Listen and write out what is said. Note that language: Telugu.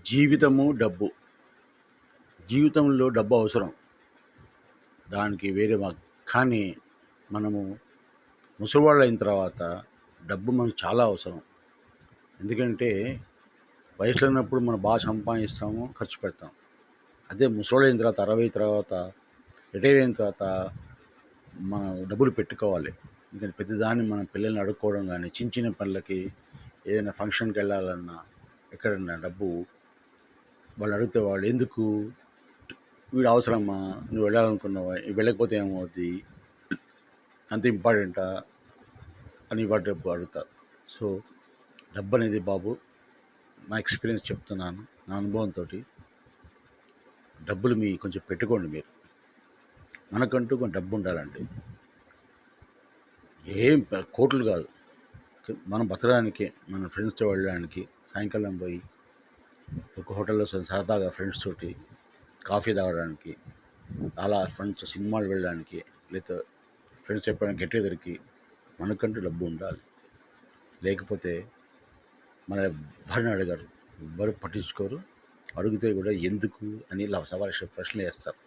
జీవితము, డబ్బు. జీవితంలో డబ్బు అవసరం. దానికి వేరే కానీ మనము ముసలివాళ్ళయిన తర్వాత డబ్బు మనకు చాలా అవసరం. ఎందుకంటే వయసులో ఉన్నప్పుడు మనం బాగా సంపాదిస్తాము, ఖర్చు పెడతాం. అదే ముసలోళ్ళయిన తర్వాత 60 తర్వాత రిటైర్ అయిన తర్వాత మనం డబ్బులు పెట్టుకోవాలి. ఎందుకంటే ప్రతిదాన్ని మన పిల్లల్ని అడుక్కోవడం గానీ, చిన్న చిన్న పనులకి ఏదైనా ఫంక్షన్‌కి వెళ్ళాలన్నా, ఎక్కడన్నా డబ్బు వాళ్ళు అడిగితే వాళ్ళు ఎందుకు వీడు అవసరమా? నువ్వు వెళ్ళాలనుకున్నావా? వెళ్ళకపోతే ఏమవుద్ది? అంత ఇంపార్టెంటా? అని వాటి అడుగుతారు. సో, డబ్బనేది బాబు నా ఎక్స్‌పీరియన్స్ చెప్తున్నాను. నా అనుభవంతోటి. డబ్బులు కొంచెం పెట్టుకోండి మీరు. మనకంటూ కొంచెం డబ్బుండాలండి. కోట్లు కాదు. మనం బతకడానికి, మన ఫ్రెండ్స్‌తో వెళ్ళడానికి, సాయంకాలం పోయి ఒక హోటల్‌లో సరదాగా ఫ్రెండ్స్ తోటి కాఫీ తాగడానికి, అలా ఫ్రెండ్స్ సినిమాలు వెళ్ళడానికి, లేదా ఫ్రెండ్స్ ఎప్పుడైనా గెట్ టుగెదర్‌కి మనకంటూ డబ్బు ఉండాలి. లేకపోతే మన ఎవ్వరిని అడగరు. ఎవ్వరు పట్టించుకోరు. అడిగితే కూడా ఎందుకు అని ఇలా సవా లక్ష ప్రశ్నలు వేస్తారు.